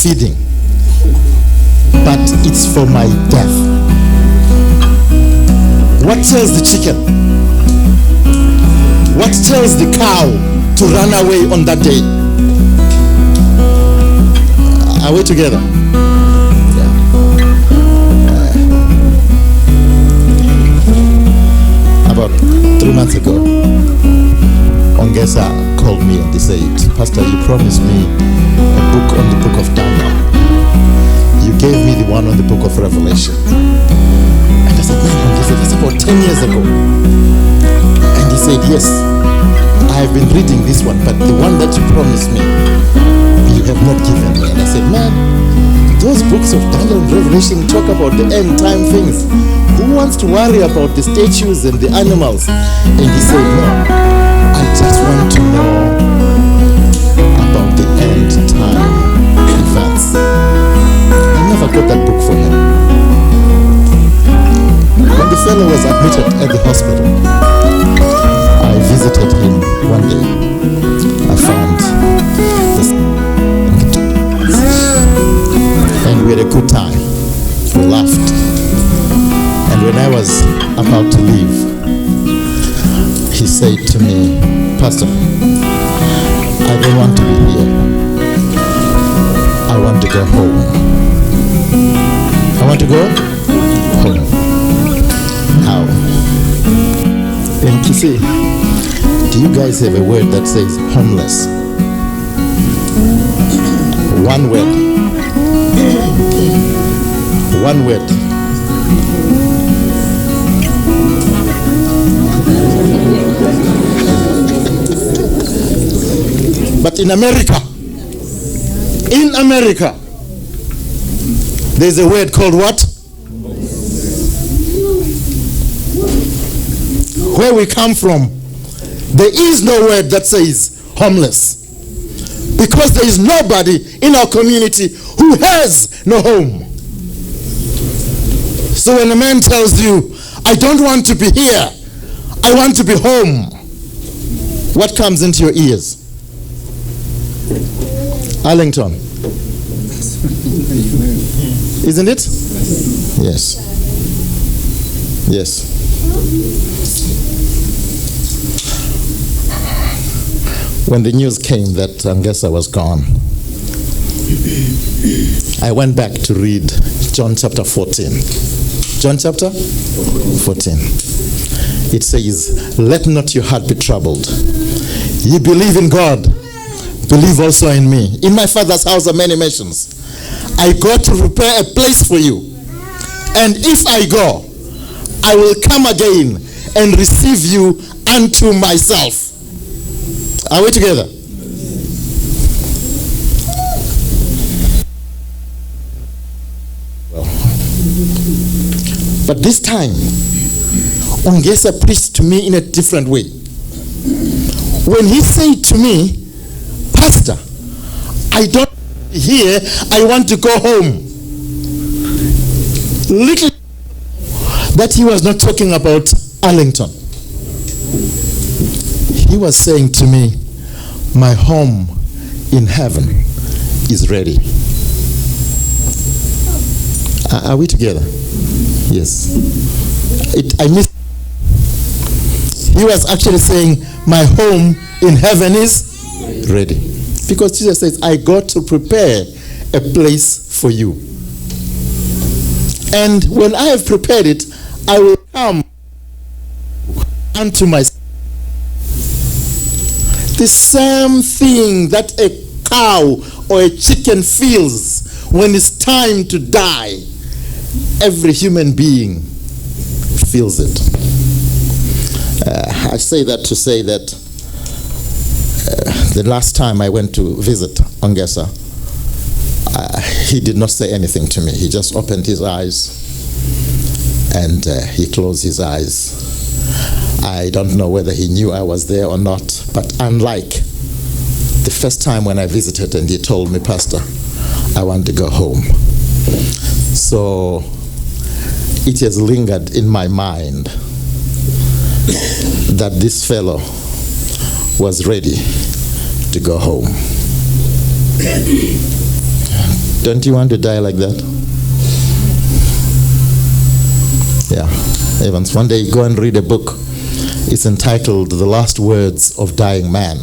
feeding, but it's for my death. What tells the chicken? What tells the cow to run away on that day? Are we together? Yeah. About 3 months ago, Ong'Esa'S called me and they said, Pastor, you promised me a book on the book of Daniel. You gave me the one on the book of Revelation. And I said, man, Ong'Esa'S, that's about 10 years ago. And he said, yes, I have been reading this one, but the one that you promised me, you have not given me. And I said, man, those books of Daniel and Revelation talk about the end time things. Who wants to worry about the statues and the animals? And he said, no, I just want to know about the end time events. I never got that book for him. When the fellow was admitted at the hospital, I visited him one day. I found this, and we had a good time. We laughed. And when I was about to leave, he said to me, Pastor, I don't want to be here. I want to go home. I want to go home. How? In Kisii, do you guys have a word that says homeless? One word. One word. But in America, there's a word called what? Where we come from, there is no word that says homeless. Because there is nobody in our community who has no home. So when a man tells you, I don't want to be here, I want to be home, what comes into your ears? Arlington. Isn't it? Yes. Yes. When the news came that Ong'Esa'S was gone, I went back to read John chapter 14. John chapter 14. It says, let not your heart be troubled. Ye believe in God, believe also in me. In my Father's house are many mansions. I go to prepare a place for you. And if I go, I will come again and receive you unto myself. Are we together? Well, but this time, Ong'Esa'S preached to me in a different way. When he said to me, Pastor, I don't here, I want to go home. Little that he was not talking about Arlington. He was saying to me, my home in heaven is ready. Are we together? Yes. I missed. He was actually saying, my home in heaven is ready. Because Jesus says, I go to prepare a place for you. And when I have prepared it, I will come unto myself. The same thing that a cow or a chicken feels when it's time to die, every human being feels it. I say that to say that the last time I went to visit Ong'Esa'S, he did not say anything to me. He just opened his eyes and he closed his eyes. I don't know whether he knew I was there or not, but unlike the first time when I visited and he told me, Pastor, I want to go home. So it has lingered in my mind that this fellow was ready to go home. Don't you want to die like that? Yeah. Evans, one day go and read a book. It's entitled The Last Words of Dying Man.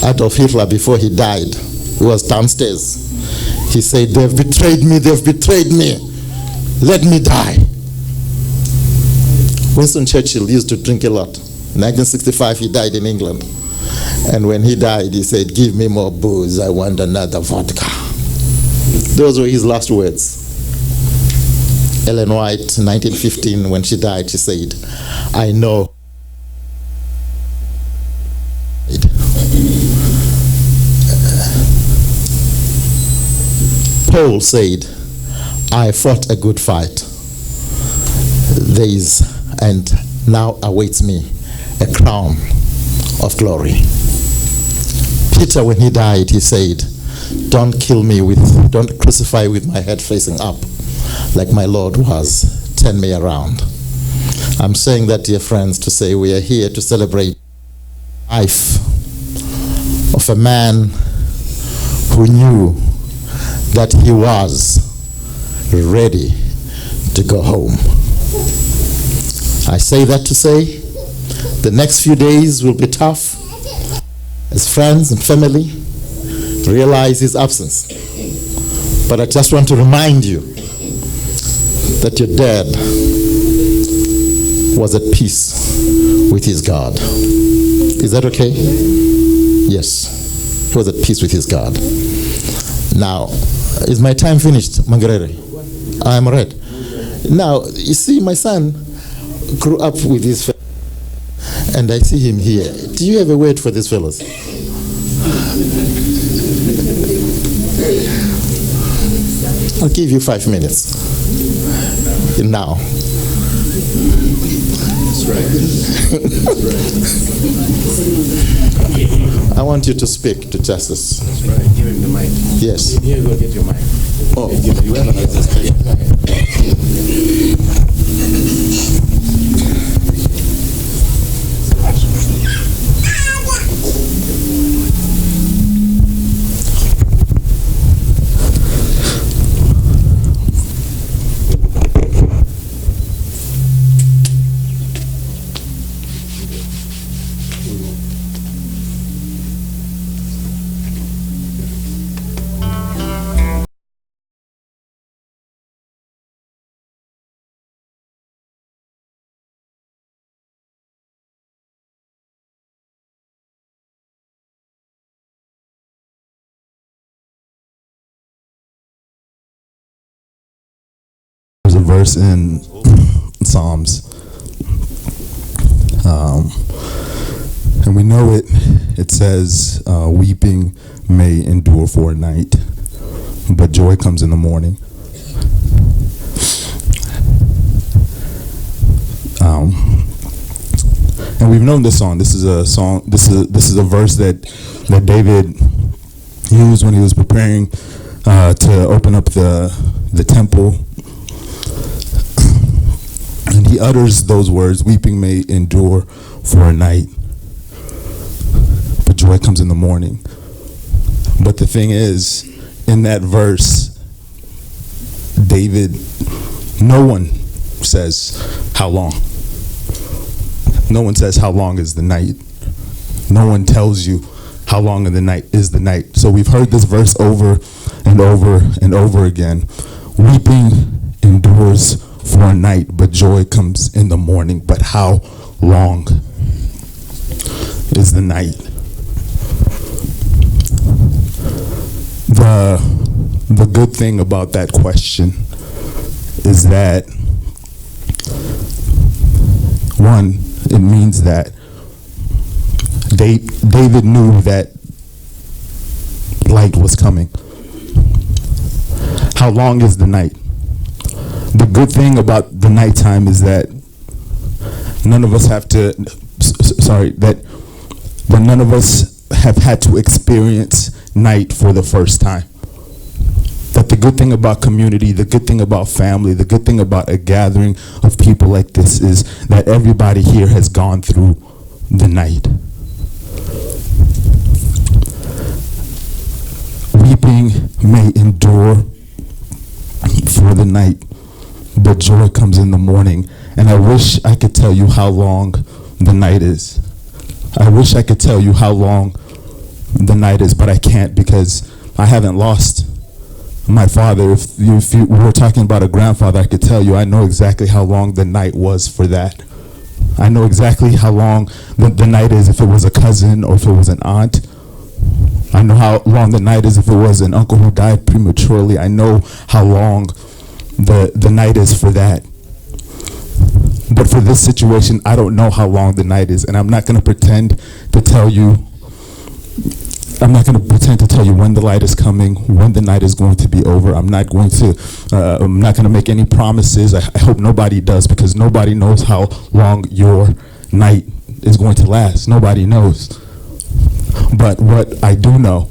Adolf Hitler, before he died, he was downstairs. He said, "They've betrayed me, they've betrayed me. Let me die." Winston Churchill used to drink a lot. In 1965, he died in England. And when he died, he said, "Give me more booze, I want another vodka." Those were his last words. Ellen White, 1915, when she died, she said, "I know." Paul said, "I fought a good fight. There is, and now awaits me, a crown of glory." Peter, when he died, he said, don't crucify with my head facing up, like my Lord was. Turn me around." I'm saying that, dear friends, to say we are here to celebrate the life of a man who knew that he was ready to go home. I say that to say the next few days will be tough as friends and family realize his absence. But I just want to remind you that your dad was at peace with his God. Is that okay? Yes. He was at peace with his God. Now, is my time finished, Mangarere? I'm right. Now, you see, my son grew up with his family, and I see him here. Do you have a word for these fellows? I'll give you 5 minutes. Now. That's right. That's right. I want you to speak to Justice. That's right. Give him the mic. Yes. Here, go get your mic. Oh. You have a verse in Psalms, and we know it. It says, "Weeping may endure for a night, but joy comes in the morning." And we've known this song. This is a song. This is a verse that David used when he was preparing to open up the temple. And he utters those words, "Weeping may endure for a night, but joy comes in the morning." But the thing is, in that verse, David, no one says how long. No one says how long is the night. No one tells you how long in the night is the night. So we've heard this verse over and over and over again. Weeping endures for a night, but joy comes in the morning. But how long is the night? The good thing about that question is that, one, it means that David knew that light was coming. How long is the night? The good thing about the nighttime is that none of us have to, that none of us have had to experience night for the first time. That the good thing about community, the good thing about family, the good thing about a gathering of people like this is that everybody here has gone through the night. Weeping may but joy comes in the morning. And I wish I could tell you how long the night is. I wish I could tell you how long the night is, but I can't, because I haven't lost my father. If you were talking about a grandfather, I could tell you I know exactly how long the night was for that. I know exactly how long the night is if it was a cousin or if it was an aunt. I know how long the night is if it was an uncle who died prematurely. I know how long the night is for that. But for this situation, I don't know how long the night is, and I'm not going to pretend to tell you. I'm not going to pretend to tell you when the light is coming, when the night is going to be over. I'm not going to make any promises. I hope nobody does, because nobody knows how long your night is going to last. Nobody knows. But what I do know,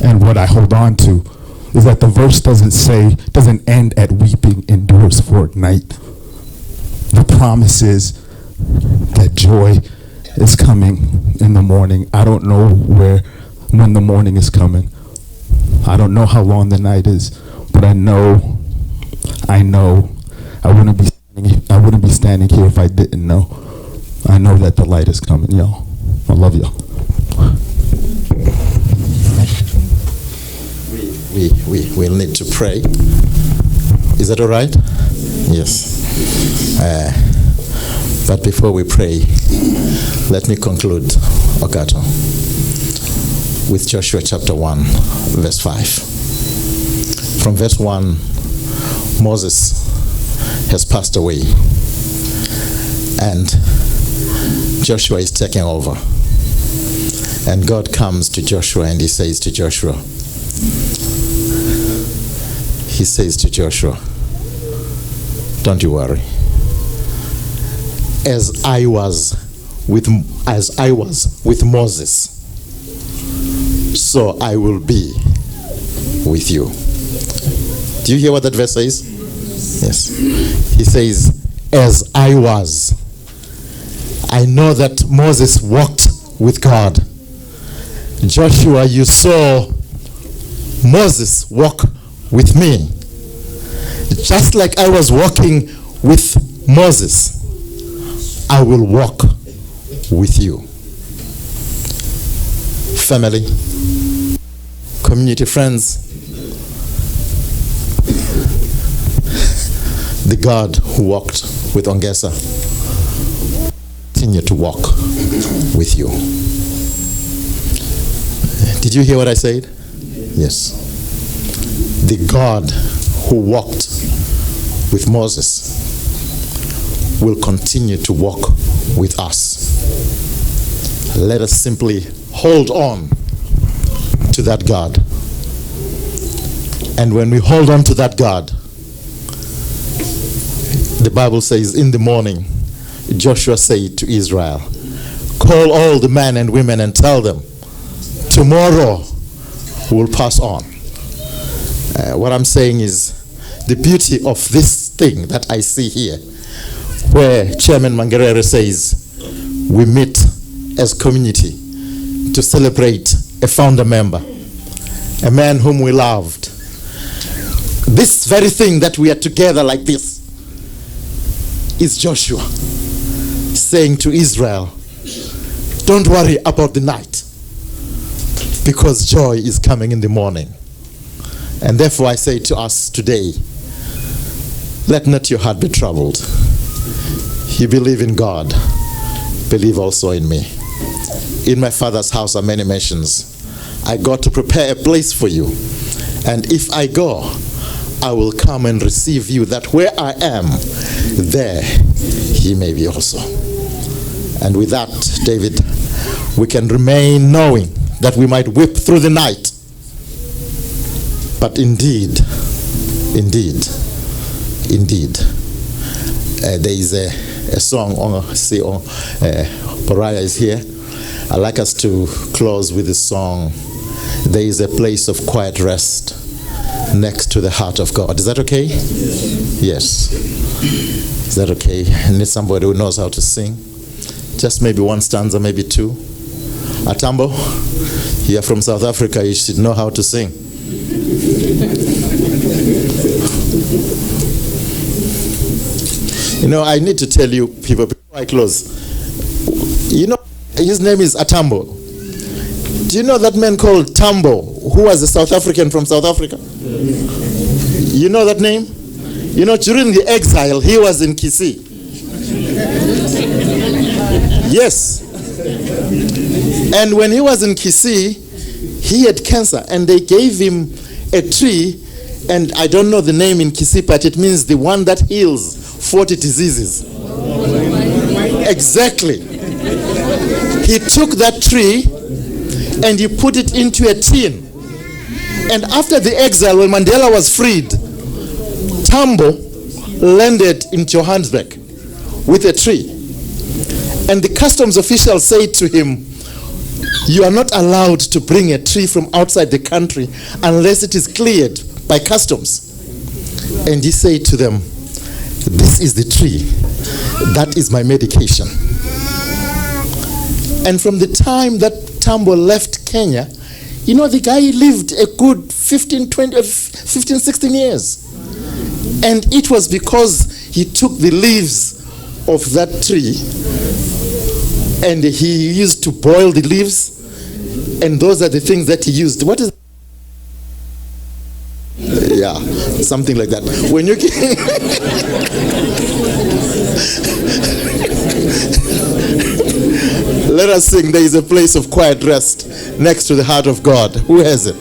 and what I hold on to, is that the verse doesn't end at weeping endures for a night. The promise is that joy is coming in the morning. I don't know when the morning is coming. I don't know how long the night is, but I know I wouldn't be standing here if I didn't know. I know that the light is coming, y'all. I love y'all. We'll need to pray. Is that all right? Yes. But before we pray, let me conclude, Okato, with Joshua chapter 1, verse 5. From verse 1, Moses has passed away, and Joshua is taking over. And God comes to Joshua and he says to Joshua, don't you worry. As I was with Moses, so I will be with you. Do you hear what that verse says? Yes. He says, as I was. I know that Moses walked with God. Joshua, you saw Moses walk with me. Just like I was walking with Moses, I will walk with you. Family, community friends, the God who walked with Ong'Esa continue to walk with you. Did you hear what I said? Yes. The God who walked with Moses will continue to walk with us. Let us simply hold on to that God. And when we hold on to that God, the Bible says in the morning, Joshua said to Israel, call all the men and women and tell them, tomorrow we'll pass on. What I'm saying is, the beauty of this thing that I see here, where Chairman Mangerere says, we meet as community to celebrate a founder member, a man whom we loved. This very thing that we are together like this is Joshua saying to Israel, don't worry about the night, because joy is coming in the morning. And therefore I say to us today, let not your heart be troubled. You believe in God, believe also in me. In my Father's house are many mansions. I go to prepare a place for you. And if I go, I will come and receive you, that where I am, there he may be also. And with that, David, we can remain knowing that we might whip through the night. But indeed, there is a song, Pariah is here. I'd like us to close with this song, there is a place of quiet rest next to the heart of God. Is that okay? Yes. Is that okay? I need somebody who knows how to sing. Just maybe one stanza, maybe two. Atambo, you are from South Africa, you should know how to sing. You know, I need to tell you people before I close. You know, his name is Atambo. Do you know that man called Tambo, who was a South African from South Africa? You know that name? You know, during the exile, he was in Kisii. Yes. And when he was in Kisii, he had cancer, and they gave him a tree, and I don't know the name in Kisii, but it means the one that heals 40 diseases. Exactly. He took that tree and he put it into a tin. And after the exile, when Mandela was freed, Tambo landed in Johannesburg with a tree. And the customs officials said to him, "You are not allowed to bring a tree from outside the country unless it is cleared by customs." And he said to them, "This is the tree. That is my medication." And from the time that Tambo left Kenya, you know, the guy lived a good 15, 16 years. And it was because he took the leaves of that tree and he used to boil the leaves, and those are the things that he used. What is yeah, something like that. When you let us sing "There is a Place of Quiet Rest" next to the heart of God. Who has it?